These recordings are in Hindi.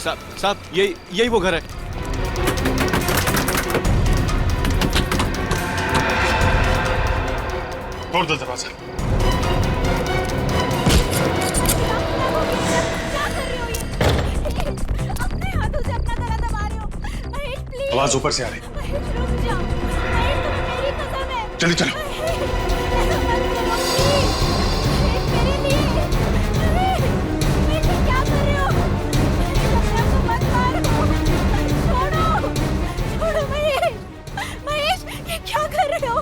साहब यही वो घर है। तोड़ दो दरवाजा। अपने हाथों से अपना गला दबा रहे हो। महेश प्लीज। आवाज ऊपर से आ रही। महेश रुक जाओ। महेश तुम्हें मेरी कसम है। चलो चलो। ऐसा मत करो प्लीज। महेश मेरे लिए। महेश क्या कर रहे हो? महेश अपने आप को मत मारो। छोड़ो महेश। महेश ये क्या कर रहे हो?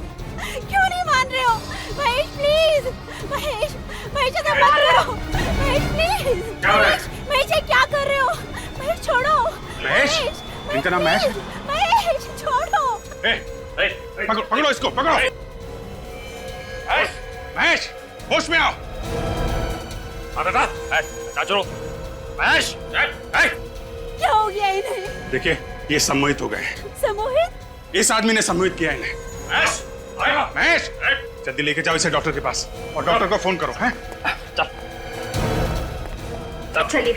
क्यों नहीं मान रहे हो? महेश प्लीज। महेश ऐसा मत करो। महेश प्लीज। महेश ये क्या कर रहे हो? महेश छोड़ो। महेश, इनका नाम महेश है? महेश छोड़ो। पकड़ो इसको, पकड़ो। महेश, होश में आओ। चलो महेश। क्या हो गया इन्हें? देखिए ये सम्मोहित हो गए। सम्मोहित? इस आदमी ने सम्मोहित किया इन्हें। महेश, जल्दी लेके जाओ इसे डॉक्टर के पास और डॉक्टर को फोन करो। हैं? चलिए।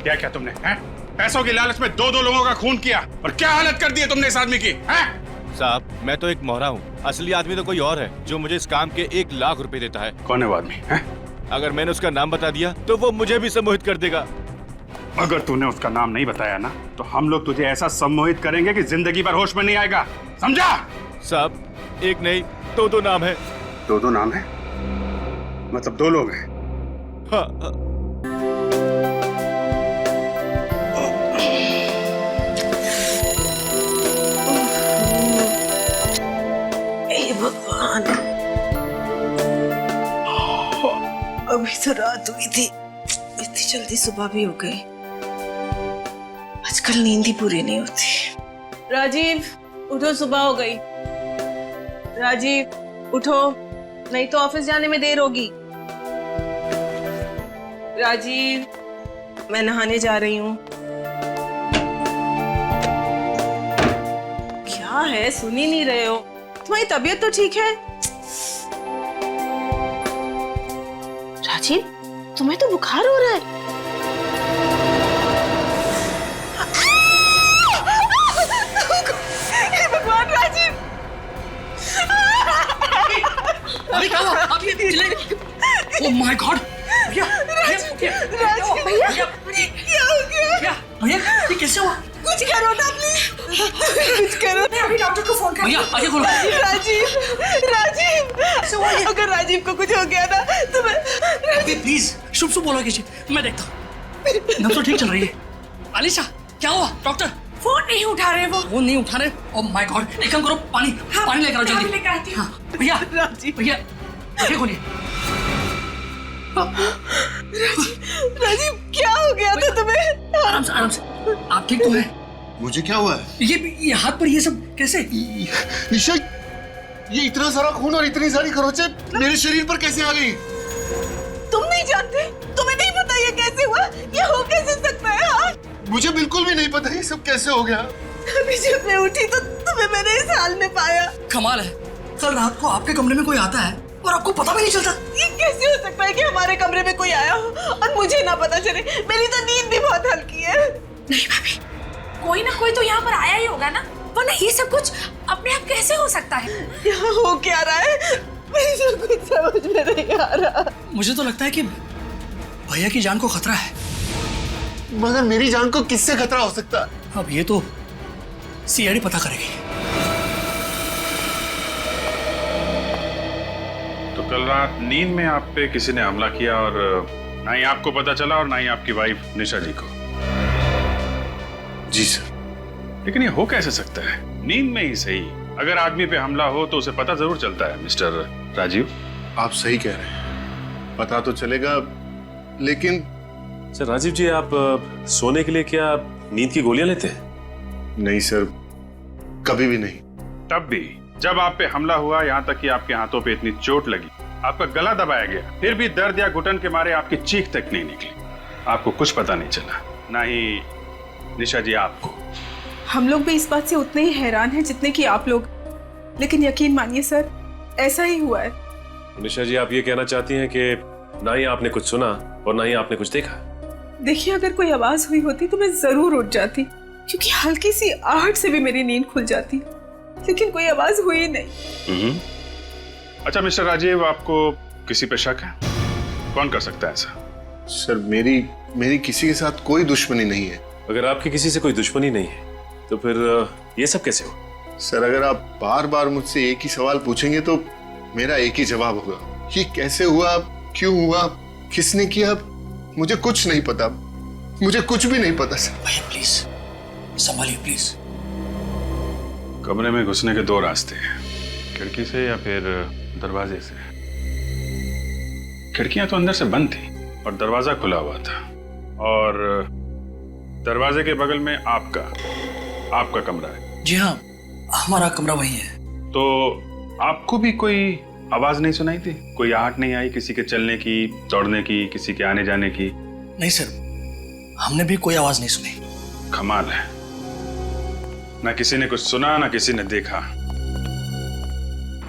क्या क्या तुमने? हैं? पैसों की लालच में दो लोगों का खून किया और क्या हालत कर दी है तुमने इस आदमी की? हैं? साहब मैं तो एक मोहरा हूँ, असली आदमी तो कोई और है जो मुझे इस काम के 1 लाख रुपए देता है। कौन है वो आदमी? हैं? अगर मैंने उसका नाम बता दिया तो वो मुझे भी सम्मोहित कर देगा। अगर तूने उसका नाम नहीं बताया ना तो हम लोग तुझे ऐसा सम्मोहित करेंगे कि जिंदगी भर होश में नहीं आएगा, समझा? साहब एक नहीं दो नाम है। दो नाम है? मतलब 2 लोग हैं? हाँ। भगवान, अभी तो रात हुई थी, इतनी जल्दी सुबह भी हो गई। आजकल नींद ही पूरी नहीं होती। राजीव उठो, सुबह हो गई। राजीव उठो, नहीं तो ऑफिस जाने में देर होगी। राजीव मैं नहाने जा रही हूँ। क्या है, सुन ही नहीं रहे हो? तुम्हारी तबीयत तो ठीक है? राजीव तुम्हें तो बुखार हो रहा है। हे भगवान राजीव! अभी क्या हुआ? आप ये चिल्लाए? Oh my God! भैया भैया क्या हो गया? भैया ये कैसे हुआ? कुछ करो ना प्लीज, कुछ करो। मैं अभी डॉक्टर को फोन कर। भैया आगे खोलो। राजीव अगर राजीव को कुछ हो गया ना तो मैं। अभी प्लीज शुभ बोलो कीजिए, मैं देखता हूँ। नब्ज तो ठीक चल रही है। अलीशा क्या हुआ? डॉक्टर फोन नहीं उठा रहे वो। फोन नहीं उठा रहे? ओह माय गॉड, एक काम करो, पानी लेकर आओ जल्दी। लेकर आती हूँ। हाँ भैया भैया आगे खोलिए। राजीव क्या हो गया था तुम्हें? आराम से आप ठीक तो हैं? मुझे क्या हुआ है? ये हाथ पर ये सब कैसे? निशा, ये इतना सारा खून और इतनी सारी खरोंचे मेरे शरीर पर कैसे आ गई? तुम नहीं जानते? तुम्हें नहीं पता ये कैसे हुआ? ये हो कैसे सकता है? हाँ? मुझे बिल्कुल भी नहीं पता ये सब कैसे हो गया। अभी जब मैं उठी तो तुम्हें मैंने इस हाल में पाया। कमाल है, कल रात को आपके कमरे में कोई आता है और आपको पता भी नहीं चलता। ये कैसे हो सकता है कि हमारे कमरे में कोई आया हो और मुझे ना पता चले? मेरी तो नींद भी बहुत हल्की है। नहीं भाभी, कोई ना कोई तो यहाँ पर आया ही होगा ना, वरना ये सब कुछ अपने आप कैसे हो सकता है? यहाँ हो क्या रहा है? मुझे कुछ समझ में नहीं आ रहा। मुझे तो लगता है कि भैया की जान को खतरा है। मगर मेरी जान को किससे खतरा हो सकता है? अब ये तो सीआईडी पता करेगी। तो कल रात नींद में आप पे किसी ने हमला किया और ना ही आपको पता चला और ना ही आपकी वाइफ निशा जी को? जी सर। लेकिन ये हो कैसे सकता है? नींद में ही सही, अगर आदमी पे हमला हो तो उसे पता जरूर चलता है। मिस्टर राजीव, आप सही कह रहे हैं, पता तो चलेगा, लेकिन सर राजीव जी, आप सोने के लिए क्या नींद की गोलियां लेते हैं? नहीं सर, कभी भी नहीं। तब भी जब आप पे हमला हुआ, यहाँ तक कि आपके हाथों पे इतनी चोट लगी, आपका गला दबाया गया, फिर भी दर्द या घुटन के मारे आपकी चीख तक नहीं निकली, आपको कुछ पता नहीं चला, ना ही निशा जी आपको। हम लोग भी इस बात से उतने ही हैरान हैं जितने कि आप लोग, लेकिन यकीन मानिए सर, ऐसा ही हुआ है। निशा जी, आप ये कहना चाहती हैं कि ना ही आपने कुछ सुना और ना ही आपने कुछ देखा? देखिए, अगर कोई आवाज हुई होती तो मैं जरूर उठ जाती, क्योंकि हल्की सी आहट से भी मेरी नींद खुल जाती, लेकिन कोई आवाज हुई नहीं। अच्छा मिस्टर राजीव, आपको किसी पे शक है? कौन कर सकता है ऐसा? सर मेरी किसी के साथ कोई दुश्मनी नहीं है। अगर आपकी किसी से कोई दुश्मनी नहीं है तो फिर ये सब कैसे हो? सर अगर आप बार बार मुझसे एक ही सवाल पूछेंगे तो मेरा एक ही जवाब होगा। ये कैसे हुआ, क्यों हुआ, किसने किया, मुझे कुछ नहीं पता, मुझे कुछ भी नहीं पता सर। भैया प्लीज संभालिए प्लीज। कमरे में घुसने के दो रास्ते हैं, खिड़की से या फिर दरवाजे से। खिड़कियां तो अंदर से बंद थी और दरवाजा खुला हुआ था, और दरवाजे के बगल में आपका कमरा है। जी हाँ, हमारा कमरा वही है। तो आपको भी कोई आवाज नहीं सुनाई थी? कोई आहट नहीं आई किसी के चलने की, दौड़ने की, किसी के आने जाने की? नहीं सर, हमने भी कोई आवाज नहीं सुनी। कमाल है, ना किसी ने कुछ सुना ना किसी ने देखा।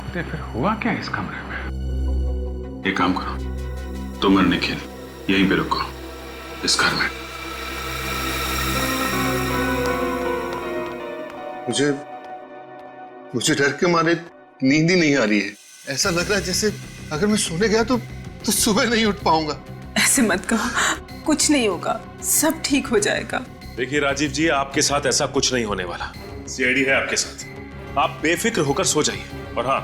तो फिर हुआ क्या इस कमरे में? एक काम करो, तुम और निखिल यहीं पे रुको इस घर में। मुझे डर के मारे नींद ही नहीं आ रही है। ऐसा लग रहा है जैसे अगर मैं सोने गया तो सुबह नहीं उठ पाऊंगा। ऐसे मत कहो, कुछ नहीं होगा, सब ठीक हो जाएगा। देखिए राजीव जी, आपके साथ ऐसा कुछ नहीं होने वाला। सीआईडी है आपके साथ, आप बेफिक्र होकर सो जाइए। और हाँ,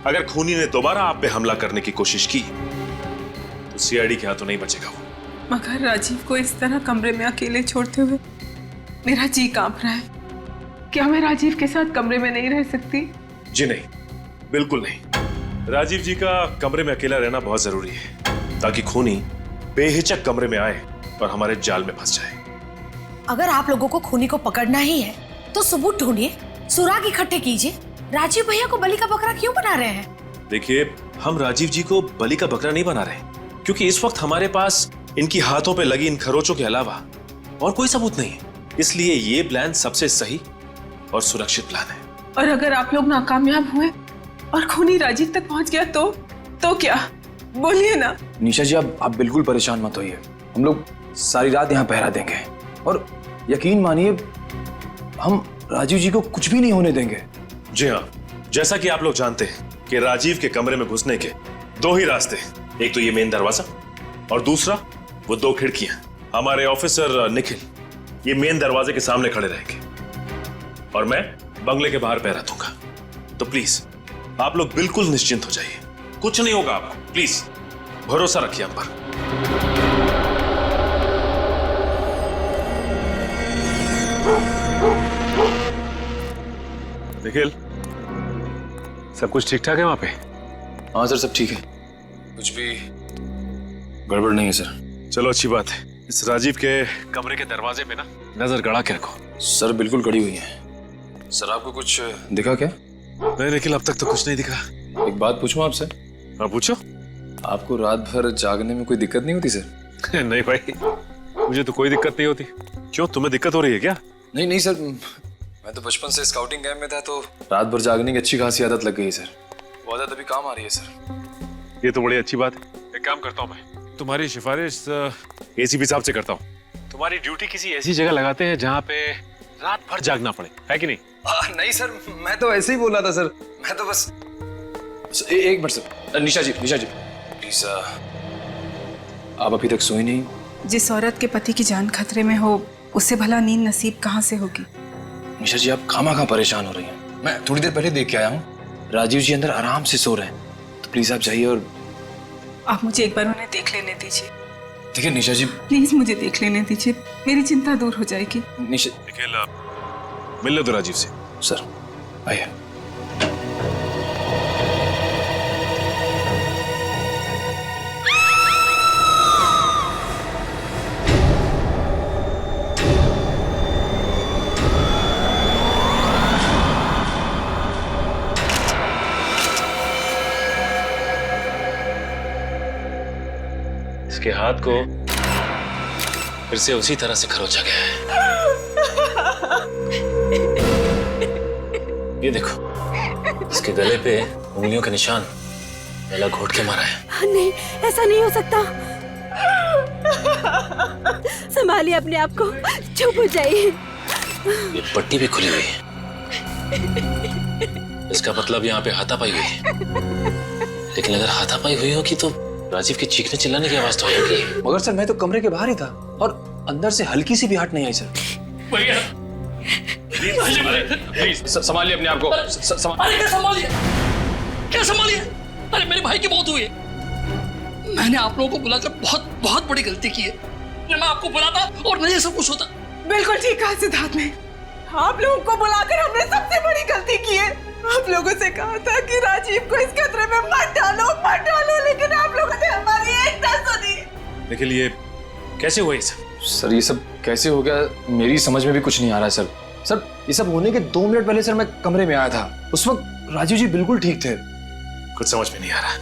अगर खूनी ने दोबारा आप पे हमला करने की कोशिश की तो सीआईडी के हाथों नहीं बचेगा वो। मगर राजीव को इस तरह कमरे में अकेले छोड़ते हुए मेरा जी कांप रहा है। क्या मैं राजीव के साथ कमरे में नहीं रह सकती? जी नहीं, बिल्कुल नहीं। राजीव जी का कमरे में अकेला रहना बहुत जरूरी है ताकि खूनी बेहिचक कमरे में आए और हमारे जाल में फंस जाए। अगर आप लोगों को खूनी को पकड़ना ही है तो सबूत ढूंढिए, सुराग इकट्ठे कीजिए। राजीव भैया को बलि का बकरा क्यों बना रहे हैं? देखिए, हम राजीव जी को बलि का बकरा नहीं बना रहे, क्योंकि इस वक्त हमारे पास इनकी हाथों पे लगी इन खरोचों के अलावा और कोई सबूत नहीं है। इसलिए ये प्लान सबसे सही और सुरक्षित प्लान है। और अगर आप लोग नाकामयाब हुए और खूनी राजीव तक पहुंच गया तो क्या? बोलिए ना। निशा जी, आप बिल्कुल परेशान मत होइए। हम लोग सारी रात यहाँ पहरा देंगे और यकीन मानिए हम राजीव जी को कुछ भी नहीं होने देंगे। जी हाँ, जैसा कि आप लोग जानते हैं कि राजीव के कमरे में घुसने के दो ही रास्ते हैं। एक तो ये मेन दरवाजा और दूसरा वो दो खिड़कियां। हमारे ऑफिसर निखिल ये मेन दरवाजे के सामने खड़े रहेंगे और मैं बंगले के बाहर पहरा दूंगा। तो प्लीज आप लोग बिल्कुल निश्चिंत हो जाइए, कुछ नहीं होगा आपको। प्लीज भरोसा रखिए हम पर। निखिल, सब कुछ ठीक ठाक है वहां पे? हाँ सर, सब ठीक है, कुछ भी गड़बड़ नहीं है सर। चलो अच्छी बात है। इस राजीव के कमरे के दरवाजे पे ना नजर गड़ा के रखो। सर बिल्कुल गड़ी हुई है। सर आपको कुछ दिखा क्या? नहीं निखिल, अब तक तो कुछ नहीं दिखा। एक बात पूछूं आपसे? हाँ पूछो। आपको रात भर जागने में कोई दिक्कत नहीं होती सर? नहीं भाई, मुझे तो कोई दिक्कत नहीं होती। क्यों, तुम्हें दिक्कत हो रही है क्या? नहीं सर, मैं तो बचपन से स्काउटिंग कैंप में था तो रात भर जागने की अच्छी खासी आदत लग गई है सर। वो आदत अभी काम आ रही है सर। ये तो बड़ी अच्छी बात है। एक काम करता हूँ, मैं तुम्हारी सिफारिश एसीपी साहब से करता हूँ। तुम्हारी ड्यूटी किसी ऐसी जगह लगाते हैं जहाँ पे रात भर जागना पड़े, है कि नहीं? नहीं सर, मैं तो ऐसे ही बोल रहा था सर। मैं तो बस एक minute sir. Nisha ji please, आप अभी तक सोई नहीं? जिस औरत के पति की जान खतरे में हो उसे भला नींद नसीब कहाँ से होगी? निशा जी, आप खामा परेशान हो रही हैं। मैं थोड़ी देर पहले देख के आया हूँ, राजीव जी अंदर आराम से सो रहे हैं। तो प्लीज आप जाइए और आप मुझे एक बार उन्हें देख लेने दीजिए। ठीक है निशा जी, प्लीज मुझे देख लेने दीजिए, मेरी चिंता दूर हो जाएगी। निशा, निखिल मिल लो तो राजीव से। सर आइए। इसके हाथ को फिर से उसी तरह से खरोचा गया है। ये देखो, इसके गले पे उंगलियों के निशान। गला घोट के मारा है। नहीं, ऐसा नहीं हो सकता। संभालिए अपने आप को, चुप हो जाइए। ये पट्टी भी खुली हुई है, इसका मतलब यहाँ पे हाथापाई हुई है। लेकिन अगर हाथापाई हुई होगी तो राजीव के चीखने चिल्लाने की आवाज तो होगी। मगर सर मैं तो कमरे के बाहर ही था और अंदर से हल्की सी भी आहट नहीं आई सर। भैया प्लीज संभालिए अपने आप को। अरे क्या संभालिए, क्या संभालिए? अरे मेरे भाई की मौत हुई है। मैंने आप लोगों को बुलाकर बहुत बहुत बड़ी गलती की है। मैं आपको बुलाता और नहीं सब कुछ होता। बिल्कुल ठीक कहा सिद्धार्थ ने। आप लोगों को बुलाकर हमने सबसे बड़ी गलती की है। आप लोगों से कहा था कि राजीव को इस खतरे में मत डालो, लेकिन आप लोगों ने हमारी एक ना सुनी। निखिल, ये कैसे हुआ ये सब? सर ये सब कैसे हो गया मेरी समझ में भी कुछ नहीं आ रहा है सर। सर ये सब होने के 2 मिनट पहले सर मैं कमरे में आया था। उस वक्त राजीव जी बिल्कुल ठीक थे। कुछ समझ में नहीं आ रहा।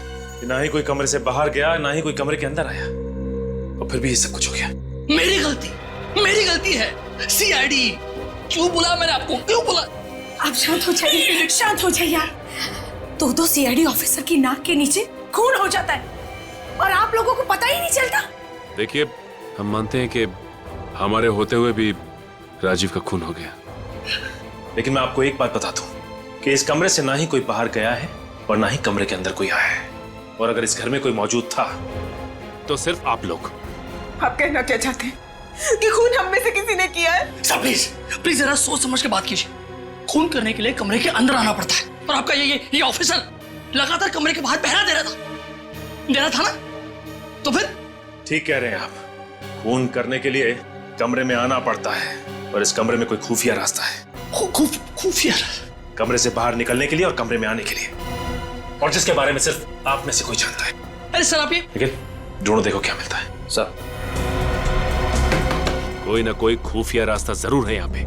ना ही कोई कमरे से बाहर गया, ना ही कोई कमरे के अंदर आया, और फिर भी ये सब कुछ हो गया। मेरी गलती है। सीआईडी क्यों बुला मैंने आपको, क्यों बुला? आप शांत हो जाइए, शांत हो जाइए यार। 2 सीआईडी ऑफिसर की नाक के नीचे खून हो जाता है और आप लोगों को पता ही नहीं चलता। देखिए, हम मानते हैं कि हमारे होते हुए भी राजीव का खून हो गया, लेकिन मैं आपको एक बात बता दूं कि इस कमरे से ना ही कोई बाहर गया है और ना ही कमरे के अंदर कोई आया है। और अगर इस घर में कोई मौजूद था तो सिर्फ आप लोग। आप कहना क्या चाहते हैं कि खून हम में से किसी ने किया है? सर प्लीज जरा सोच समझ के बात कीजिए। खून करने के लिए कमरे के अंदर आना पड़ता है और आपका ये ऑफिसर लगातार कमरे के बाहर पहरा दे रहा था ना? तो फिर ठीक कह रहे हैं आप। खून करने के लिए कमरे में आना पड़ता है और इस कमरे में कोई खुफिया रास्ता है। खुफिया? कमरे से बाहर निकलने के लिए और कमरे में आने के लिए, और जिसके बारे में सिर्फ आप में से कोई जानता है। अरे सर आप ये लेकिन ढूंढो, देखो क्या मिलता है। सर कोई ना कोई खुफिया रास्ता जरूर है यहाँ पे।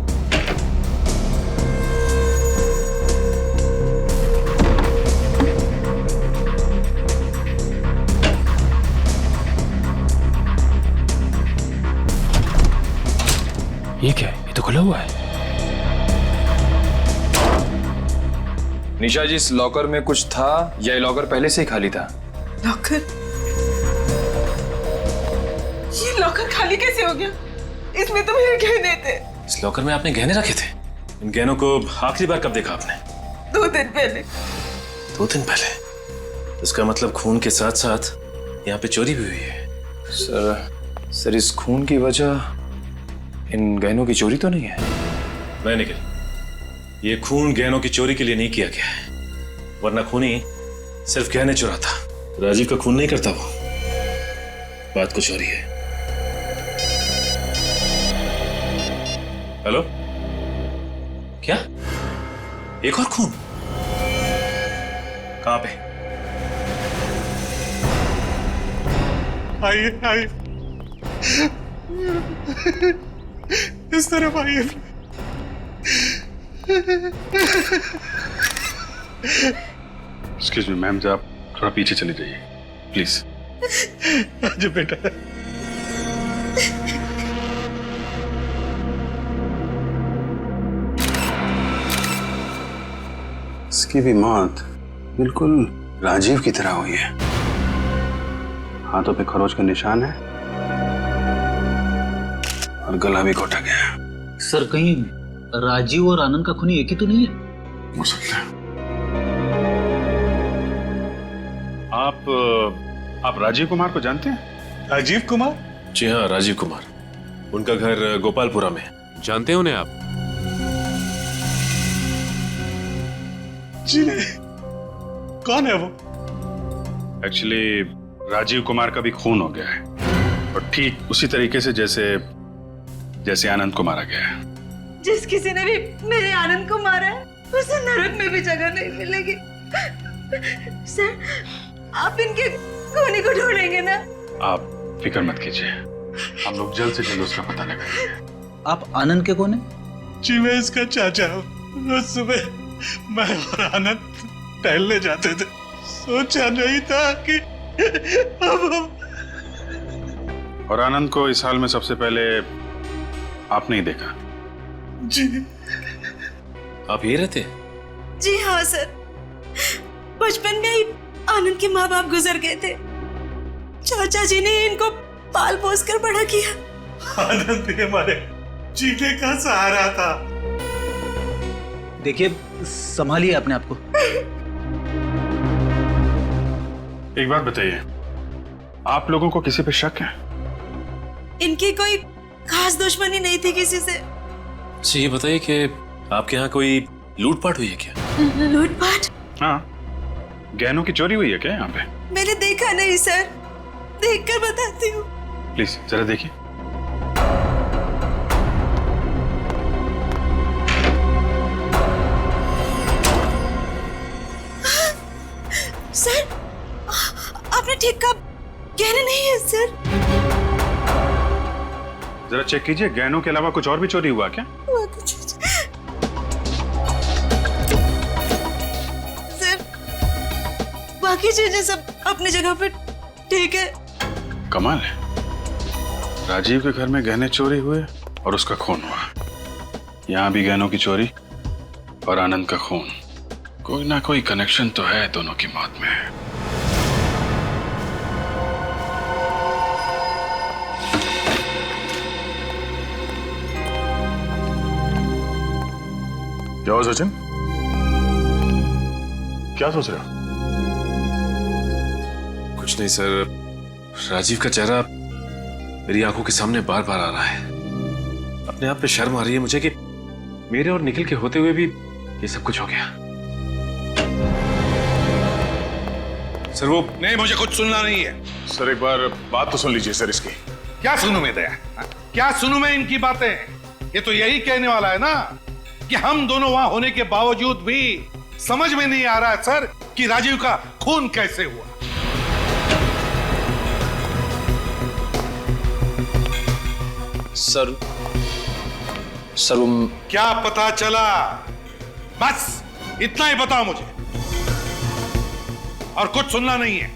ये क्या है? ये तो खुला हुआ है। निशा जी, इस लॉकर में कुछ था या ये लॉकर पहले से ही खाली था? लॉकर? ये लॉकर खाली कैसे हो गया? इसमें तो मेरे गहने थे। इस लॉकर में आपने गहने रखे थे? इन गहनों को आखिरी बार कब देखा आपने? 2 दिन पहले। 2 दिन पहले? इसका मतलब खून के साथ साथ यहाँ पे चोरी भी हुई है। सर इस खून की वजह इन गहनों की चोरी तो नहीं है? नहीं निखिल, ये खून गहनों की चोरी के लिए नहीं किया गया है, वरना खूनी सिर्फ गहने चुराता। राजीव का खून नहीं करता वो। बात कुछ और ही है। हेलो, क्या? एक और खून? कहां पे? आइए इस तरफ आइए। एक्सक्यूज मी मैम, आप थोड़ा पीछे चले जाइए प्लीज। आज बेटा इसकी भी मौत बिल्कुल राजीव की तरह हुई है। हाथों पे खरोच का निशान है और गला भी घोटा गया है। सर कहीं राजीव और आनंद का खूनी एक ही तो नहीं है? हो सकता है। आप राजीव कुमार को जानते हैं? राजीव कुमार? जी हाँ, राजीव कुमार। उनका घर गोपालपुरा में। जानते हैं उन्हें आप? जी नहीं। कौन है वो? एक्चुअली राजीव कुमार का भी खून हो गया है, और ठीक उसी तरीके से जैसे आनंद को मारा गया है। जिस किसी ने भी मेरे आनंद को मारा है उसे नरक में भी जगह नहीं मिलेगी। सर, आप इनके खूनी को ढूंढेंगे ना? आप फिक्र मत कीजिए, हम लोग जल्द से जल्द उसका पता लगाएंगे। आप आनंद के कौन है? जी मैं इसका चाचा हूँ। रोज सुबह मैं और आनंद टहलने जाते थे। सोचा नहीं था कि अब और आनंद को इस हाल में सबसे पहले आपने ही देखा? जी। आप यही रहते? जी हाँ सर, बचपन में ही आनंद के माँ बाप गुजर गए थे। चाचा जी ने इनको पाल पोस कर बड़ा किया। आनंद भी हमारे जीने का सहारा था। देखिए, संभालिए अपने आप को। एक बात बताइए, आप लोगों को किसी पे शक है? इनकी कोई खास दुश्मनी नहीं थी किसी से। अच्छा ये बताइए कि आपके यहाँ कोई लूटपाट हुई है क्या? लूटपाट? हाँ, गहनों की चोरी हुई है क्या यहाँ पे? मैंने देखा नहीं सर, देखकर बताती हूँ। प्लीज जरा देखिए। सर, आपने ठीक कहा, गहने नहीं है सर। जरा चेक कीजिए, गहनों के अलावा कुछ और भी चोरी हुआ क्या? सर, बाकी चीजें सब अपनी जगह पे ठीक है। कमाल है, राजीव के घर में गहने चोरी हुए और उसका खून हुआ। यहाँ भी गहनों की चोरी और आनंद का खून। कोई ना कोई कनेक्शन तो है दोनों की मौत में। क्या हुआ सचिन? क्या सोच रहे हो? कुछ नहीं सर, राजीव का चेहरा मेरी आंखों के सामने बार बार आ रहा है। अपने आप पे शर्म आ रही है मुझे कि मेरे और निखिल के होते हुए भी ये सब कुछ हो गया। सर वो नहीं, मुझे कुछ सुनना नहीं है। सर एक बार बात तो सुन लीजिए सर इसकी। क्या सुनूं मैं दया? क्या सुनूं मैं इनकी बातें? ये तो यही कहने वाला है ना कि हम दोनों वहां होने के बावजूद भी समझ में नहीं आ रहा है सर कि राजीव का खून कैसे हुआ। सर क्या पता चला? बस इतना ही बताओ मुझे, और कुछ सुनना नहीं है।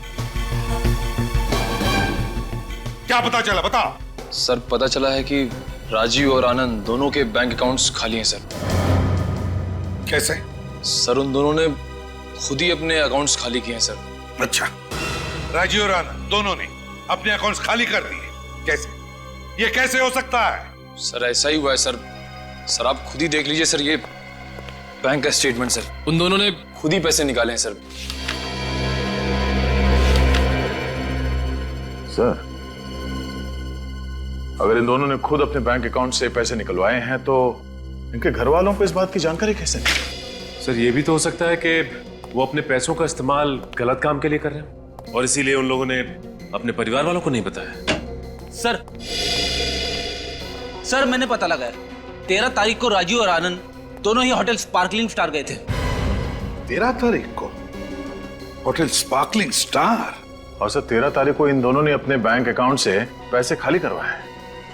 क्या पता चला, बताओ। सर पता चला है कि राजीव और आनंद दोनों के बैंक अकाउंट्स खाली हैं सर। कैसे? सर उन दोनों ने खुद ही अपने अकाउंट्स खाली किए हैं सर। अच्छा, राजीव और आनंद दोनों ने अपने अकाउंट्स खाली कर दिए? कैसे? ये कैसे हो सकता है? सर ऐसा ही हुआ है सर। सर आप खुद ही देख लीजिए सर, ये बैंक का स्टेटमेंट सर। उन दोनों ने खुद ही पैसे निकाले हैं सर। सर, अगर इन दोनों ने खुद अपने बैंक अकाउंट से पैसे निकलवाए हैं तो इनके घर वालों को इस बात की जानकारी कैसे नहीं? सर ये भी तो हो सकता है कि वो अपने पैसों का इस्तेमाल गलत काम के लिए कर रहे हैं और इसीलिए उन लोगों ने अपने परिवार वालों को नहीं बताया। सर मैंने पता लगाया, 13 तारीख को राजीव और आनंद दोनों ही होटल स्पार्कलिंग स्टार गए थे। 13 तारीख को होटल स्पार्कलिंग स्टार? और सर 13 तारीख को इन दोनों ने अपने बैंक अकाउंट से पैसे खाली करवाए।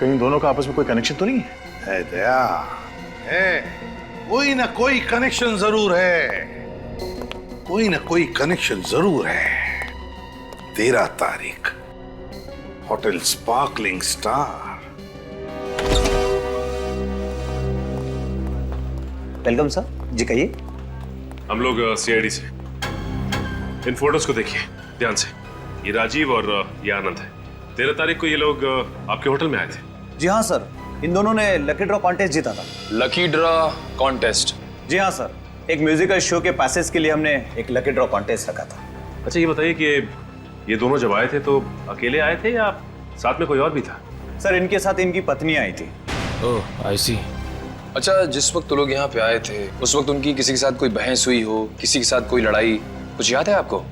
कहीं दोनों का आपस में कोई कनेक्शन तो नहीं है? दया है, कोई ना कोई कनेक्शन जरूर है, कोई ना कोई कनेक्शन जरूर है। 13 तारीख hotel sparkling star. Welcome sir ji, कहिए। हम लोग सीआईडी से। इन फोटोज को देखिए ध्यान से। ये राजीव और ये आनंद है। 13 तारीख को ये लोग आपके होटल में आए थे। जी हाँ सर, इन दोनों ने लकी ड्रॉ कॉन्टेस्ट जीता था। Lucky draw contest? जी हाँ सर, एक म्यूजिकल शो के पैसेज के लिए हमने एक लकी ड्रॉ कॉन्टेस्ट रखा था। अच्छा ये बताइए कि ये दोनों जब आए थे तो अकेले आए थे या साथ में कोई और भी था? सर इनके साथ इनकी पत्नी आई थी। ओह आई सी। अच्छा जिस वक्त लोग यहाँ पे आए थे उस वक्त उनकी किसी के साथ कोई बहस हुई हो, किसी के साथ कोई लड़ाई, कुछ याद है आपको?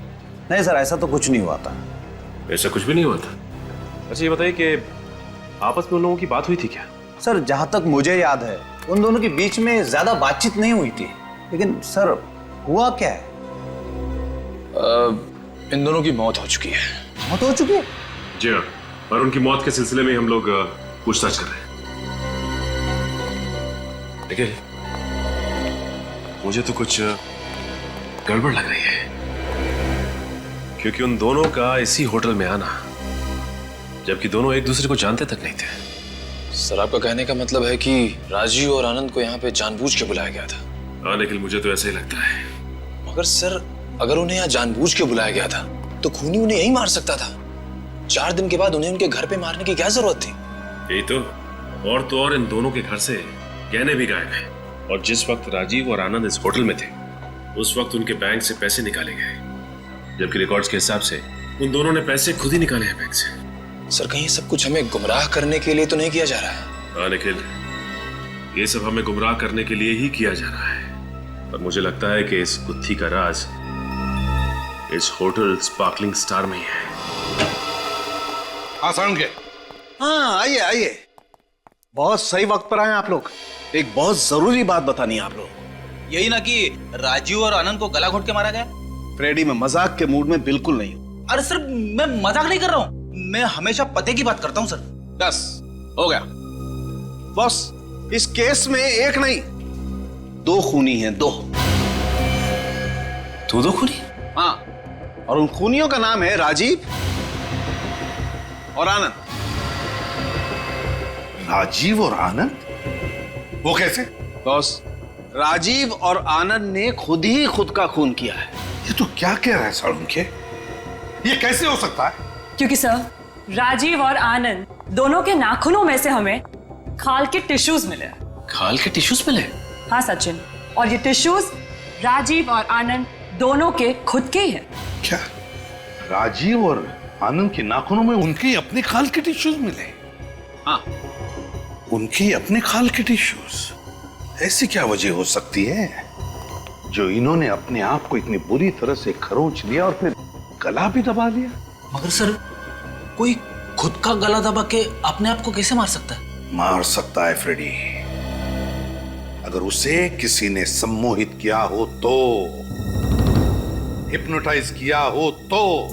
नहीं सर, ऐसा तो कुछ नहीं हुआ था। ऐसा कुछ भी नहीं हुआ था? अच्छा ये बताइए कि आपस में उन लोगों की बात हुई थी क्या? सर जहां तक मुझे याद है उन दोनों के बीच में ज्यादा बातचीत नहीं हुई थी। लेकिन सर हुआ क्या है? इन दोनों की मौत हो चुकी है। मौत हो चुकी है? जी हाँ, और उनकी मौत के सिलसिले में हम लोग पूछताछ कर रहे हैं। ठीक है, मुझे तो कुछ गड़बड़ लग रही है, क्योंकि उन दोनों का इसी होटल में आना, जबकि दोनों एक दूसरे को जानते तक नहीं थे। सर आपका कहने का मतलब है कि राजीव और आनंद को यहाँ पे जानबूझ के बुलाया गया था? हाँ निखिल, मुझे तो ऐसा ही लगता है। मगर सर अगर उन्हें यहाँ जानबूझ के बुलाया गया था तो खूनी उन्हें यही मार सकता था। 4 दिन के बाद उन्हें उनके घर पे मारने की क्या जरूरत थी? यही तो और इन दोनों के घर से गहने भी गायब हैं। और जिस वक्त राजीव और आनंद इस होटल में थे उस वक्त उनके बैंक से पैसे निकाले गए, जबकि रिकॉर्ड्स के हिसाब से उन दोनों ने पैसे खुद ही निकाले हैं बैंक से। सर, कहीं ये सब कुछ हमें गुमराह करने के लिए तो नहीं किया जा रहा है? हाँ निखिल, ये सब हमें गुमराह करने के लिए ही किया जा रहा है। पर मुझे लगता है कि इस गुत्थी का राज इस होटल स्पार्कलिंग स्टार में ही है। हाँ साउंड के। हाँ आइए आइए, बहुत सही वक्त पर आए आप लोग। एक बहुत जरूरी बात बतानी है आप लोग। यही ना कि राजीव और आनंद को गला घोट के मारा गया। फ्रेडी, मैं मजाक के मूड में बिल्कुल नहीं हूँ। अरे सर, मैं मजाक नहीं कर रहा हूँ, मैं हमेशा पते की बात करता हूँ सर। बस हो गया बॉस। इस केस में एक नहीं 2 खूनी हैं, 2 खूनी? हाँ, और उन खूनियों का नाम है राजीव और आनंद। राजीव और आनंद? वो कैसे? बॉस, राजीव और आनंद ने खुद ही खुद का खून किया है। ये तो क्या कह रहा है साउंड के? ये कैसे हो सकता है? क्योंकि सर, राजीव और आनंद दोनों के नाखूनों में से हमें खाल के टिश्यूज मिले। खाल के टिश्यूज मिले? हाँ सचिन, और ये टिश्यूज राजीव और आनंद दोनों के खुद के ही हैं। क्या राजीव और आनंद के नाखूनों में उनके अपने खाल के टिश्यूज मिले? हाँ, उनके अपने खाल के टिश्यूज। ऐसी क्या वजह हो सकती है जो इन्होंने अपने आप को इतनी बुरी तरह से खरोंच लिया और फिर गला भी दबा लिया? मगर सर, कोई खुद का गला दबा के अपने आप को कैसे मार सकता है? मार सकता है फ्रेडी, अगर उसे किसी ने सम्मोहित किया हो तो, हिप्नोटाइज किया हो तो।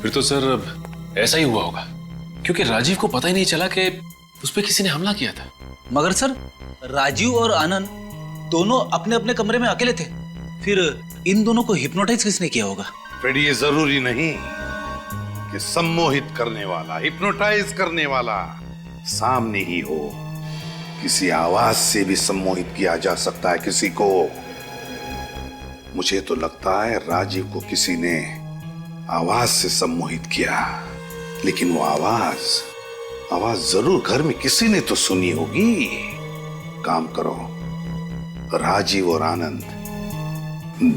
फिर तो सर अब ऐसा ही हुआ होगा, क्योंकि राजीव को पता ही नहीं चला कि उस पर किसी ने हमला किया था। मगर सर, राजीव और आनंद दोनों अपने अपने कमरे में अकेले थे, फिर इन दोनों को हिप्नोटाइज किसने किया होगा? फ्रेडी, ये जरूरी नहीं कि सम्मोहित करने वाला, हिप्नोटाइज करने वाला सामने ही हो। किसी आवाज से भी सम्मोहित किया जा सकता है किसी को। मुझे तो लगता है राजीव को किसी ने आवाज से सम्मोहित किया, लेकिन वो आवाज जरूर घर में किसी ने तो सुनी होगी। काम करो, राजीव और आनंद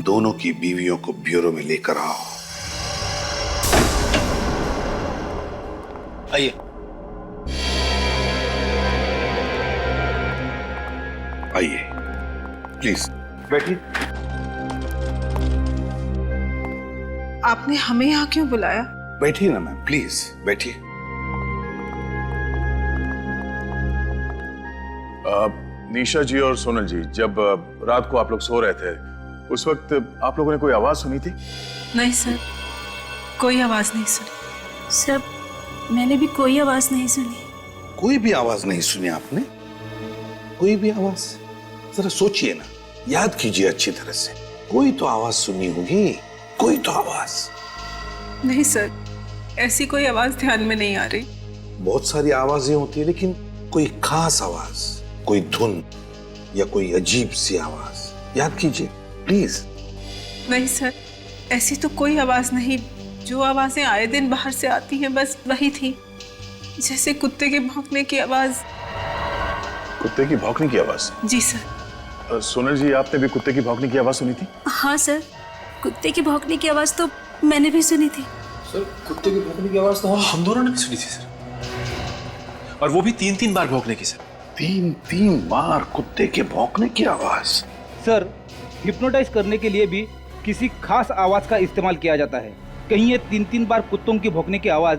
दोनों की बीवियों को ब्यूरो में लेकर आओ। आइए। आइए, प्लीज बैठिए। आपने हमें यहाँ क्यों बुलाया? बैठिए ना मैम, प्लीज बैठिए। निशा जी और सोनल जी, जब रात को आप लोग सो रहे थे उस वक्त आप लोगों ने कोई आवाज सुनी थी? नहीं सर, कोई आवाज नहीं सुनी। सर, मैंने भी कोई आवाज नहीं सुनी। कोई भी आवाज नहीं सुनी आपने? कोई भी आवाज? जरा सोचिए ना, याद कीजिए अच्छी तरह से। कोई तो आवाज सुनी होगी, कोई तो आवाज। नहीं सर, ऐसी कोई आवाज ध्यान में नहीं आ रही। बहुत सारी आवाजें होती है, लेकिन कोई खास आवाज, कोई धुन या कोई अजीब सी आवाज याद कीजिए प्लीज। नहीं सर, ऐसी तो कोई आवाज नहीं। जो आवाजें आए दिन बाहर से आती हैं बस वही थी, जैसे कुत्ते के भौंकने की आवाज। कुत्ते की भौंकने की आवाज? जी सर। सोनल जी, आपने भी कुत्ते की भौंकने की आवाज सुनी थी? हाँ सर, कुत्ते की भौंकने की आवाज तो मैंने भी सुनी थी। सर, कुत्ते की भौंकने की आवाज तो हम दोनों ने भी सुनी थी सर, और वो भी 3-3 बार भौंकने की। सर, 3-3 बार कुत्ते के भौंकने की आवाज? सर, हिप्नोटाइज करने के लिए भी किसी खास आवाज का इस्तेमाल किया जाता है। कहीं ये 3-3 बार कुत्तों की भौंकने की आवाज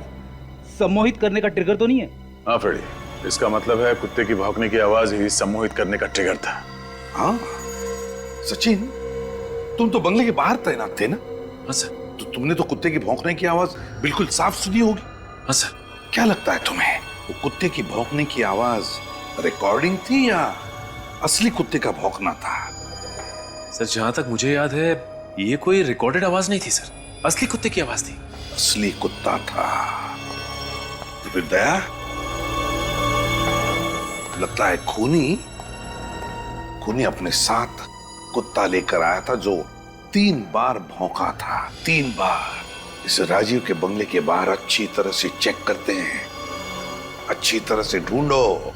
सम्मोहित करने का ट्रिगर तो नहीं है? हाँ फ्रेडी, इसका मतलब है कुत्ते की भौंकने की आवाज ही सम्मोहित करने का ट्रिगर था। हाँ सचिन, तुम तो बंगले के बाहर तैनात थे ना? हाँ सर। तो तुमने तो कुत्ते की भौंकने की आवाज बिल्कुल साफ सुनी होगी। हाँ सर। क्या लगता है तुम्हें, वो कुत्ते की भौंकने की आवाज रिकॉर्डिंग थी या असली कुत्ते का भौंकना था? सर, जहां तक मुझे याद है ये कोई रिकॉर्डेड आवाज नहीं थी सर, असली कुत्ते की आवाज थी। असली कुत्ता था? तो फिर दया, लगता है खूनी अपने साथ कुत्ता लेकर आया था जो 3 बार भौंका था, 3 बार। इस राजीव के बंगले के बाहर अच्छी तरह से चेक करते हैं, अच्छी तरह से ढूंढो,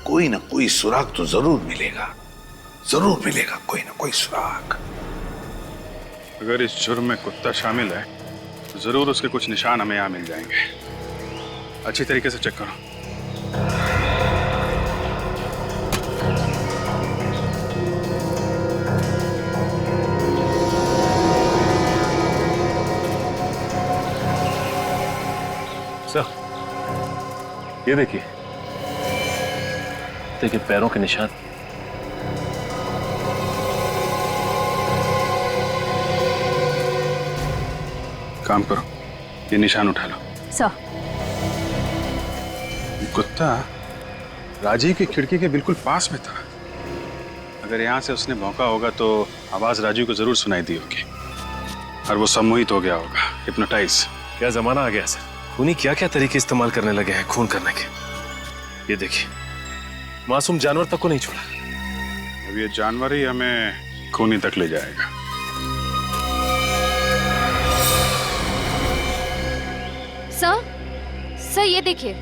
कोई ना कोई सुराग तो जरूर मिलेगा, जरूर मिलेगा कोई ना कोई सुराग। अगर इस जुर्म में कुत्ता शामिल है तो जरूर उसके कुछ निशान हमें यहाँ मिल जाएंगे। अच्छी तरीके से चेक करो। सर, ये देखिए पैरों के निशान। काम करो, ये निशान उठा लो। सर, कुत्ता राजीव की खिड़की के बिल्कुल पास में था। अगर यहाँ से उसने भौंका होगा तो आवाज राजीव को जरूर सुनाई दी होगी और वो सम्मोहित हो गया होगा, हिप्नोटाइज। क्या जमाना आ गया सर, खूनी क्या क्या तरीके इस्तेमाल करने लगे हैं खून करने के। ये देखिए, मासूम जानवर तक को नहीं छोड़ा। अब ये जानवर ही हमें खूनी तक ले जाएगा। सर ये देखिए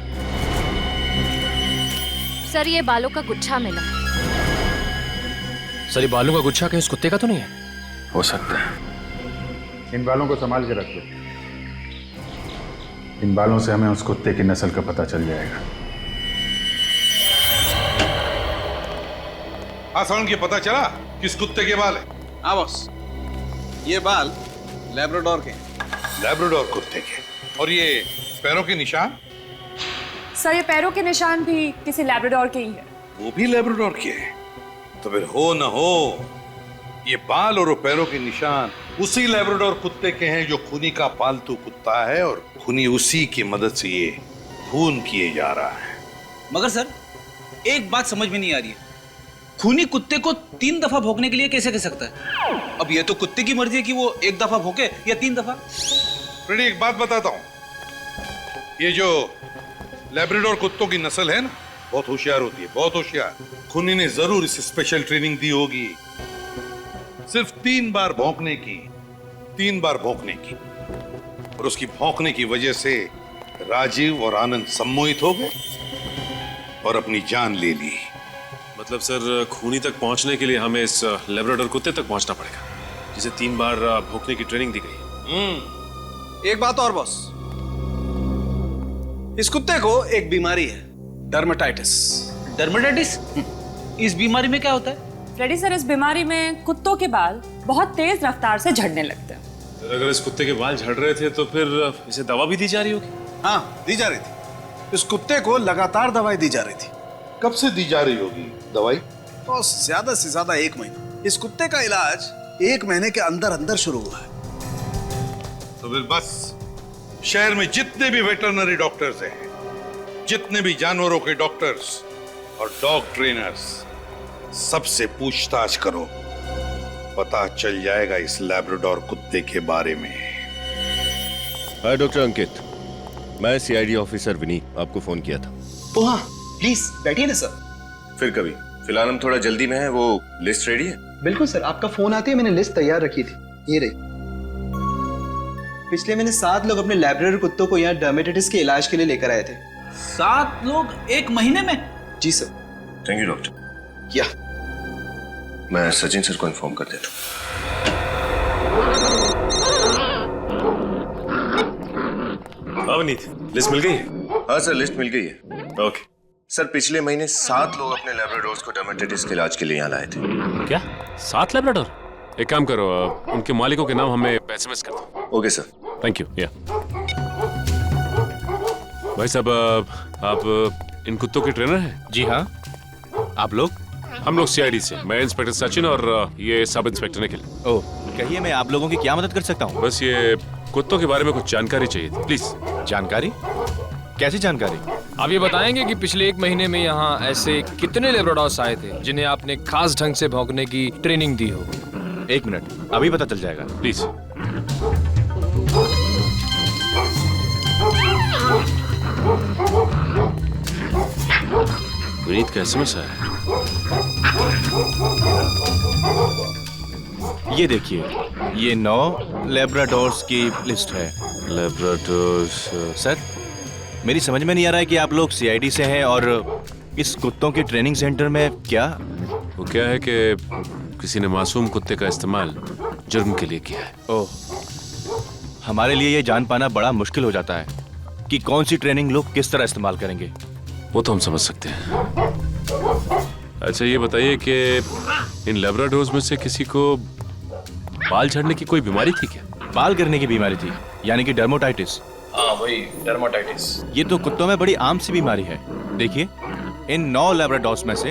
सर, ये बालों का गुच्छा मिला। सर, ये बालों का गुच्छा कहीं उस कुत्ते का तो नहीं है? हो सकता है। इन बालों को संभाल के रखो, इन बालों से हमें उस कुत्ते की नस्ल का पता चल जाएगा। आसान की पता चला किस कुत्ते के बाल है? हाँ बॉस, ये बाल लैब्राडोर के। लैब्राडोर कुत्ते के। और ये पैरों के निशान? सर, ये पैरों के निशान भी किसी लैब्राडोर के ही है। वो भी लैब्राडोर के हैं? तो फिर हो न हो ये बाल और पैरों के निशान उसी लैब्राडोर कुत्ते के हैं जो खूनी का पालतू कुत्ता है, और खूनी उसी की मदद से ये खून किए जा रहा है। मगर सर, एक बात समझ में नहीं आ रही है, खूनी कुत्ते को 3 दफा भौंकने के लिए कैसे कह सकता है? अब ये तो कुत्ते की मर्जी है कि वो 1 दफा भौंके या 3 दफा। फ्रेडी, एक बात बताता हूं, ये जो लैब्राडोर कुत्तों की नस्ल है ना, बहुत होशियार होती है, बहुत होशियार। खूनी ने जरूर इसे स्पेशल ट्रेनिंग दी होगी, सिर्फ 3 बार भौंकने की, 3 बार भौंकने की। और उसकी भौंकने की वजह से राजीव और आनंद सम्मोहित हो गए और अपनी जान ले ली। मतलब सर, खूनी तक पहुंचने के लिए हमें इस लैब्राडोर कुत्ते तक पहुंचना पड़ेगा, जिसे 3 बार भौंकने की ट्रेनिंग दी गई। एक बात और बॉस, इस कुत्ते को एक बीमारी है, डर्मेटाइटिस। डर्मेटाइटिस? इस बीमारी में क्या होता है? फ्रेडी सर, इस बीमारी में कुत्तों के बाल बहुत तेज रफ्तार से झड़ने लगते हैं। अगर इस कुत्ते के बाल झड़ रहे थे तो फिर इसे दवा भी दी जा रही होगी? हाँ, दी जा रही थी। इस कुत्ते को लगातार दवाई दी जा रही थी। कब से दी जा रही होगी दवाई? तो ज्यादा से ज्यादा 1 महीना। इस कुत्ते का इलाज 1 महीने के अंदर अंदर शुरू हुआ है। तो फिर बस शहर में जितने भी वेटरनरी डॉक्टर्स हैं, जितने भी जानवरों के डॉक्टर्स और डॉग ट्रेनर्स, सबसे पूछताछ करो, पता चल जाएगा इस लैब्राडोर कुत्ते के बारे में। हाय डॉक्टर अंकित, मैं सीआईडी ऑफिसर विनीत, आपको फोन किया था। ओह हाँ, प्लीज बैठिए ना सर। फिर कभी, फिलहाल हम थोड़ा जल्दी में हैं। वो लिस्ट रेडी है? बिल्कुल सर, आपका फोन आते ही मैंने लिस्ट तैयार रखी थी, ये रही। पिछले महीने 7 लोग अपने लैब्राडोर कुत्तों को यहाँ डर्मेटाइटिस के इलाज के लिए लेकर आए थे। 7 लोग 1 महीने में? जी सर। Thank you doctor. क्या? मैं सचिन सर को इन्फॉर्म कर देता हूँ। अवनीत, लिस्ट मिल गई है? हाँ सर, लिस्ट मिल गई है। ओके सर, पिछले महीने 7 लोग अपने लैब्राडोर्स को डर्मेटाइटिस के इलाज के लिए यहाँ लाए थे। क्या 7 लैब्राडोर? एक काम करो, उनके मालिकों के नाम हमें एसएमएस कर दो। Okay sir. Thank you. या भाई साहब, आप इन कुत्तों के ट्रेनर हैं? जी हाँ। आप लोग? हम लोग सीआईडी से। मैं इंस्पेक्टर सचिन और ये सब इंस्पेक्टर निखिल। ओह, कहिए मैं आप लोगों की क्या मदद कर सकता हूँ? बस ये कुत्तों के बारे में कुछ जानकारी चाहिए थी, प्लीज। जानकारी? कैसी जानकारी? आप ये बताएंगे कि पिछले 1 महीने में यहाँ ऐसे कितने लैब्राडोर्स आए थे जिन्हें आपने खास ढंग से भौंकने की ट्रेनिंग दी हो? 1 मिनट, अभी पता चल जाएगा, प्लीज। विनीत का एसएमएस आया है। ये देखिए, ये 9 लेब्राडोर्स की लिस्ट है। लेब्राडोर्स? सर, मेरी समझ में नहीं आ रहा है कि आप लोग सीआईडी से हैं और इस कुत्तों के ट्रेनिंग सेंटर में क्या? वो क्या है कि किसी ने मासूम कुत्ते का इस्तेमाल जुर्म के लिए किया है। ओह, हमारे लिए ये जान पाना बड़ा मुश्किल हो जाता है कि कौन सी ट्रेनिंग लोग किस तरह इस्तेमाल करेंगे। वो तो हम समझ सकते हैं। अच्छा ये बताइए कि इन लेब्राडोर्स में से किसी को बाल झड़ने की कोई बीमारी थी क्या? बाल गिरने की बीमारी थी, यानी कि डर्मोटाइटिस। हाँ वही डर्माटाइटिस। ये तो कुत्तों में बड़ी आम सी बीमारी है। देखिए, इन 9 लेब्राडोर्स में से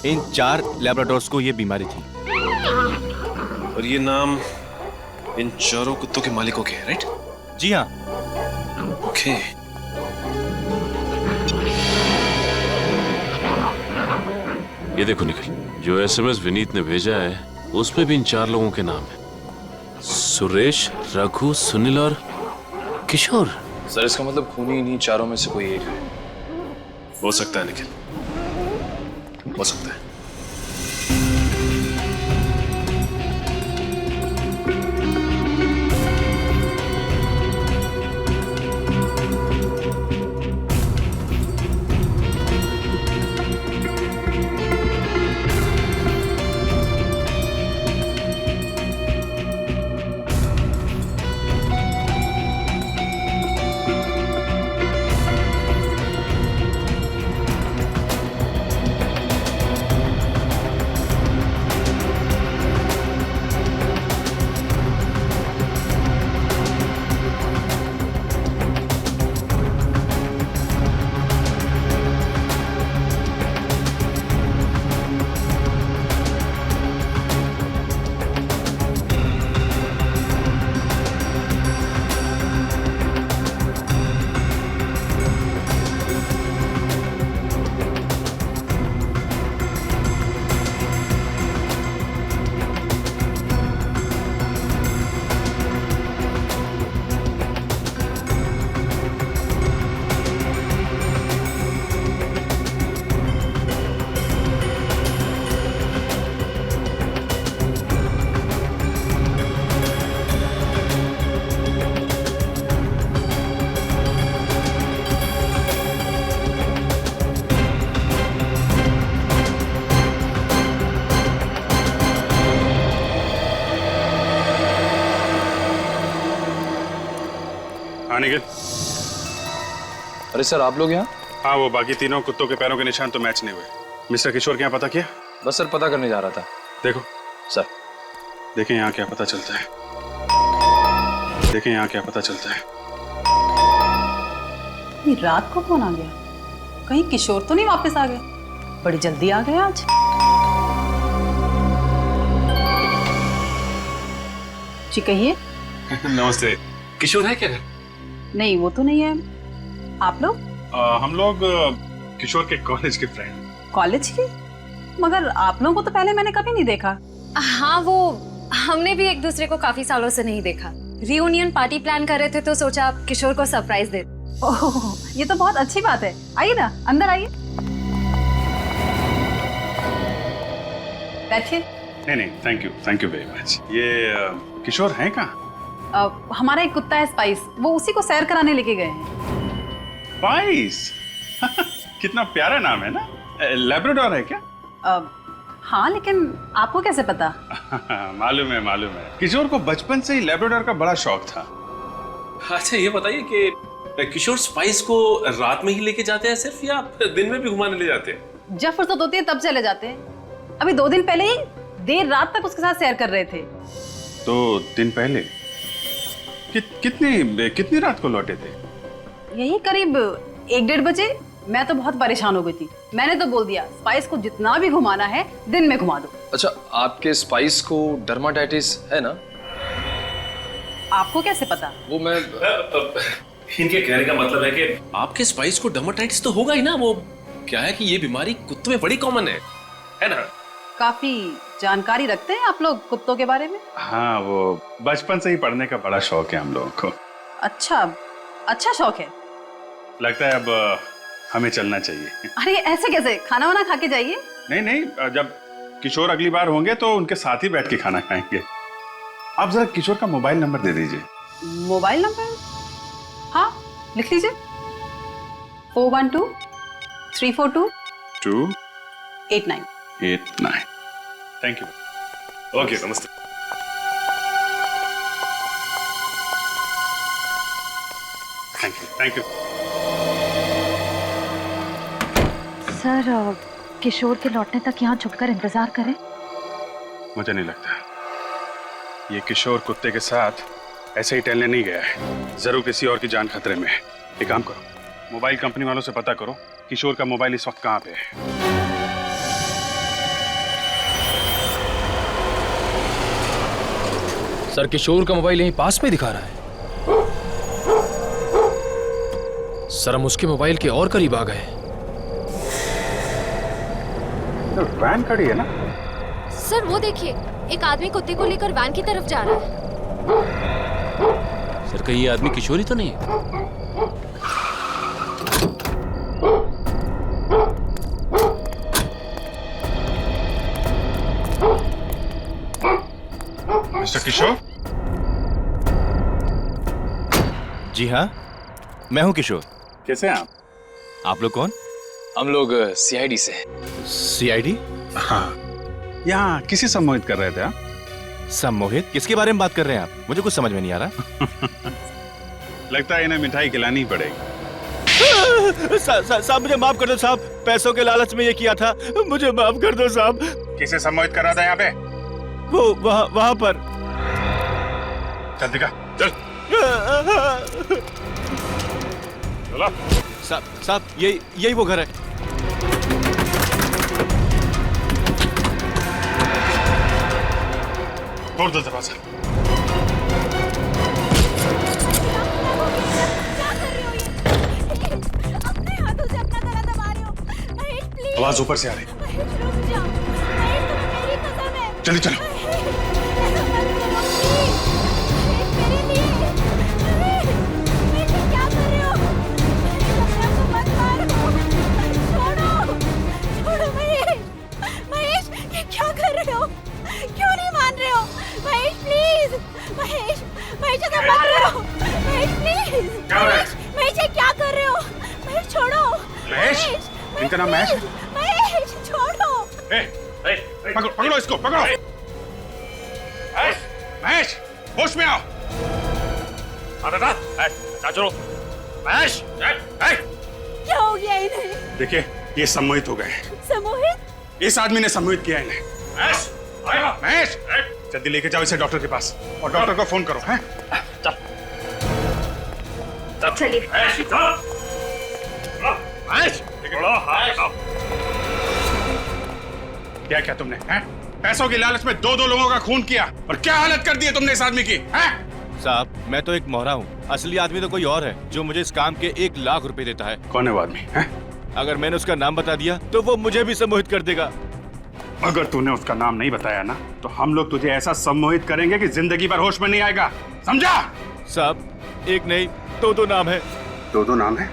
इन 4 लेब्राडोर्स को ये बीमारी थी। और ये नाम इन चारों कुत्तों के मालिकों के हैं, राइट? जी हाँ। ओके। ये देखो निखिल, जो एसएमएस विनीत ने भेजा है उसमें भी इन 4 लोगों के नाम है, सुरेश, रघु, सुनील और किशोर। सर इसका मतलब खूनी इन्हीं चारों में से कोई एक है। हो सकता है निखिल, हो सकता है। निखिल। अरे सर आप लोग यहाँ? हाँ, वो बाकी तीनों कुत्तों के पैरों के निशान तो मैच नहीं हुए। मिस्टर किशोर के यहाँ पता किया? बस सर पता करने जा रहा था। देखो सर, देखें यहाँ क्या पता चलता है। देखें यहाँ क्या पता चलता है। ये रात को कौन आ गया? कहीं किशोर तो नहीं वापस आ गया? बड़ी जल्दी आ गया आज। जी कहिए। नमस्ते। किशोर है क्या? नहीं वो तो नहीं है। आप लोग? हम लोग किशोर के कॉलेज के फ्रेंड। कॉलेज के? मगर आप लोगों को तो पहले मैंने कभी नहीं देखा। हाँ, वो हमने भी एक दूसरे को काफी सालों से नहीं देखा। रियूनियन पार्टी प्लान कर रहे थे तो सोचा किशोर को सरप्राइज दे। ओह, ये तो बहुत अच्छी बात है। आइए ना, अंदर आइए, बैठिए। नहीं, थैंक यू वेरी मच। ये किशोर हैं कहाँ? हमारा एक कुत्ता है स्पाइस, वो उसी को सैर कराने लेके गए हैं। स्पाइस? कितना प्यारा नाम है ना। लैब्राडोर है क्या? हाँ, लेकिन आपको कैसे पता? मालूम है। किशोर को बचपन से ही लैब्राडोर का बड़ा शौक था। अच्छा ये बताइए कि किशोर स्पाइस को रात में ही लेके जाते हैं सिर्फ, या दिन में भी घुमाने ले जाते हैं? जब फुर्सत होती है तब चले जाते हैं। अभी 2 दिन पहले ही देर रात तक उसके साथ सैर कर रहे थे। 2 दिन पहले? कितनी रात को लौटे थे? यही करीब 1-1:30 बजे। मैं तो बहुत परेशान हो गई थी। मैंने तो बोल दिया स्पाइस को जितना भी घुमाना है दिन में घुमा दो। अच्छा, आपके स्पाइस को डर्माटाइटिस है ना? आपको कैसे पता? वो मैं इनके कहने का मतलब है कि आपके स्पाइस को डर्माटाइटिस तो होगा ही ना। वो क्या है कि ये बीमारी कुत्तों में बड़ी कॉमन है ना? काफी जानकारी रखते हैं आप लोग कुत्तों के बारे में। हाँ, वो बचपन से ही पढ़ने का बड़ा शौक है हम लोगों को। अच्छा शौक है। लगता है अब हमें चलना चाहिए। अरे ऐसे कैसे? खाना वाना खा के जाइए। नहीं, जब किशोर अगली बार होंगे तो उनके साथ ही बैठ के खाना खाएंगे। आप जरा किशोर का मोबाइल नंबर दे दीजिए। Mobile number? हाँ, लिख लीजिए। 412-342-89। Thank you. ओके, नमस्ते। Thank you. सर किशोर के लौटने तक यहाँ छुपकर इंतजार करें? मुझे नहीं लगता ये किशोर कुत्ते के साथ ऐसे ही टहलने नहीं गया है। जरूर किसी और की जान खतरे में है। एक काम करो, मोबाइल कंपनी वालों से पता करो किशोर का मोबाइल इस वक्त कहाँ पे है। सर किशोर का मोबाइल यहीं पास में दिखा रहा है। सर हम उसके मोबाइल के और करीब आ गए। तो वैन खड़ी है ना? सर वो देखिए, एक आदमी कुत्ते को लेकर वैन की तरफ जा रहा है। सर कहीं ये आदमी किशोर ही तो नहीं है? मिस्टर किशोर? जी हाँ, मैं हूँ किशोर। कैसे हैं आप? आप लोग कौन? हम लोग सीआईडी से। सीआईडी? हाँ, यहाँ किसी सम्मोहित कर रहे थे आप? सम्मोहित? किसके बारे में बात कर रहे हैं आप? मुझे कुछ समझ में नहीं आ रहा। लगता है इन्हें मिठाई खिलानी ही पड़ेगी। साहब मुझे माफ कर दो साहब, पैसों के लालच में ये किया था, मुझे माफ कर दो साहब। किसे सम्मोहित कर रहा था यहाँ पे? वो वहाँ पर। चल दिखा, चल। चलो। साहब यही वो घर है। तोड़ दो दरवाजा। अपने हाथों से अपना गला दबा रहे हो। महेश प्लीज। आवाज ऊपर से आ रही। महेश रुक जाओ। महेश तुम्हें मेरी कसम है। चलिए चलो। इनका नाम महेश है? महेश छोड़ो। पकड़ो इसको, पकड़ो। महेश, होश में आओ। चलो। महेश, क्या हो गया इन्हें? देखिए ये सम्मोहित हो गए। सम्मोहित? इस आदमी ने सम्मोहित किया इन्हें। महेश, जल्दी लेके जाओ इसे डॉक्टर के पास और डॉक्टर को फोन करो। हैं? चलिए। क्या क्या तुमने? हैं? पैसों की लालच में दो लोगों का खून किया और क्या हालत कर दी है तुमने इस आदमी की? हैं? साहब मैं तो एक मोहरा हूँ, असली आदमी तो कोई और है जो मुझे इस काम के 1 लाख रुपए देता है। कौन है वो आदमी? हैं? अगर मैंने उसका नाम बता दिया तो वो मुझे भी सम्मोहित कर देगा। अगर तूने उसका नाम नहीं बताया ना तो हम लोग तुझे ऐसा सम्मोहित करेंगे कि जिंदगी भर होश में नहीं आएगा, समझा? साहब एक नहीं दो नाम है। दो नाम है?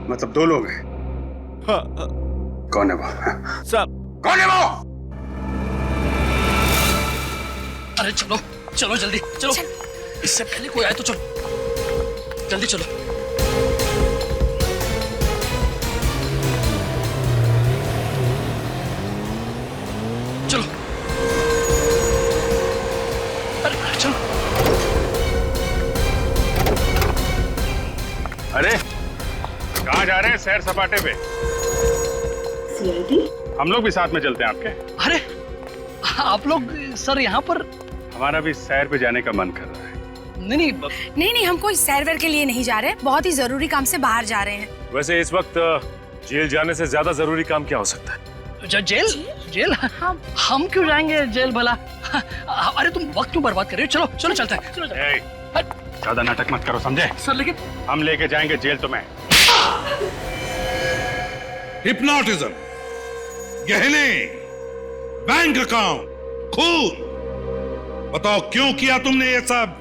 मतलब 2 लोग हैं? हाँ। कौन है वो? साहब कौन है वो? अरे चलो चलो जल्दी चलो, इससे पहले कोई आए तो चलो जल्दी चलो। चलो चलो। अरे कहाँ जा रहे हैं? सैर सपाटे पे। सीआईडी? हम लोग भी साथ में चलते हैं आपके। अरे आप लोग सर यहाँ पर? हमारा भी सैर पे जाने का मन कर रहा है। नहीं हम कोई सैर वैर के लिए नहीं जा रहे, बहुत ही जरूरी काम से बाहर जा रहे हैं। वैसे इस वक्त जेल जाने से ज्यादा जरूरी काम क्या हो सकता है? जेल? हम क्यों जाएंगे जेल भला? अरे तुम वक्त क्यों बर्बाद कर रहे हो? चलो चलो चलते हैं। ज्यादा नाटक मत करो, समझे? सर लेकिन हम लेके जाएंगे जेल तुम्हें। हिप्नोटिज्म, गहने, बैंक अकाउंट, खून, बताओ क्यों किया तुमने ये सब?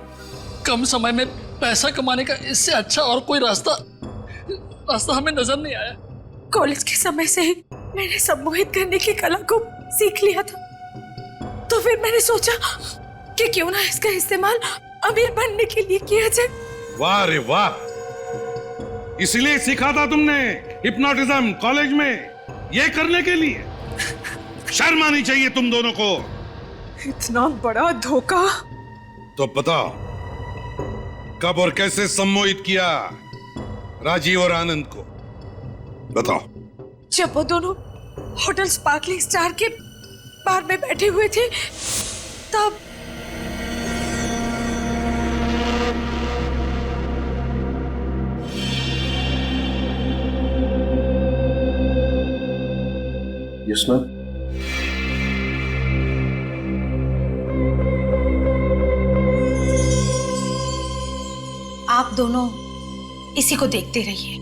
कम समय में पैसा कमाने का इससे अच्छा और कोई रास्ता हमें नजर नहीं आया। कॉलेज के समय से ही मैंने सम्मोहित करने की कला को सीख लिया था, तो फिर मैंने सोचा कि क्यों ना इसका इस्तेमाल अमीर बनने के लिए किया जाए। वाह रे वाह, इसलिए सीखा था तुमने हिप्नोटिज्म कॉलेज में, ये करने के लिए? शर्म आनी चाहिए तुम दोनों को। इतना बड़ा धोखा। तो बताओ कब और कैसे सम्मोहित किया राजीव और आनंद को? बताओ। जब वो दोनों होटल स्पार्कलिंग स्टार के बार में बैठे हुए थे तब। Yes ma'am. आप दोनों इसी को देखते रहिए,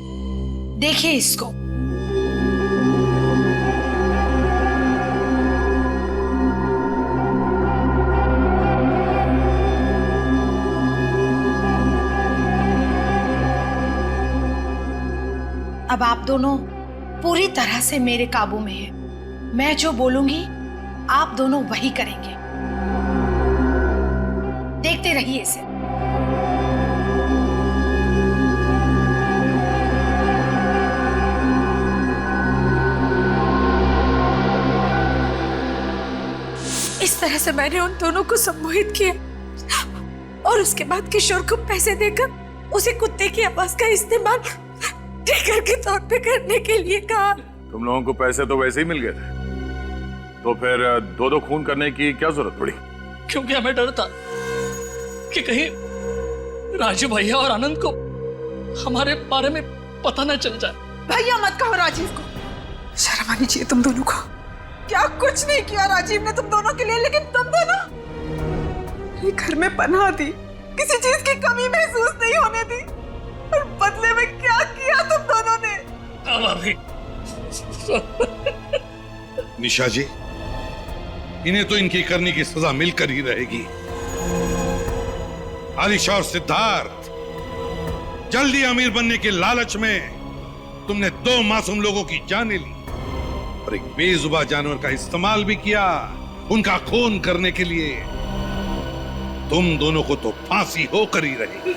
देखिए इसको। अब आप दोनों पूरी तरह से मेरे काबू में हैं। मैं जो बोलूंगी आप दोनों वही करेंगे। देखते रहिए इसे। इस तरह से मैंने उन दोनों को सम्मोहित किया और उसके बाद किशोर को पैसे देकर उसे कुत्ते की आवाज का इस्तेमाल ट्रिगर के तौर पे करने के लिए कहा। तुम लोगों को पैसे तो वैसे ही मिल गए थे, तो फिर दो खून करने की क्या जरूरत पड़ी? क्योंकि हमें डर था कि कहीं राजीव भैया और आनंद को हमारे बारे में पता न चल जाए। भैया मत कहो राजीव को, शर्म आनी चाहिए तुम दोनों को। क्या कुछ नहीं किया राजीव ने तुम दोनों के लिए, लेकिन तुम दोनों घर में पनाह दी, किसी चीज की कमी महसूस नहीं होने दी, और बदले में क्या किया तुम दोनों ने? निशा जी, इन्हें तो इनकी करनी की सजा मिलकर ही रहेगी। आलिश और सिद्धार्थ, जल्दी अमीर बनने के लालच में तुमने 2 मासूम लोगों की जानें ली और एक बेजुबान जानवर का इस्तेमाल भी किया उनका खून करने के लिए। तुम दोनों को तो फांसी होकर ही रहेगी।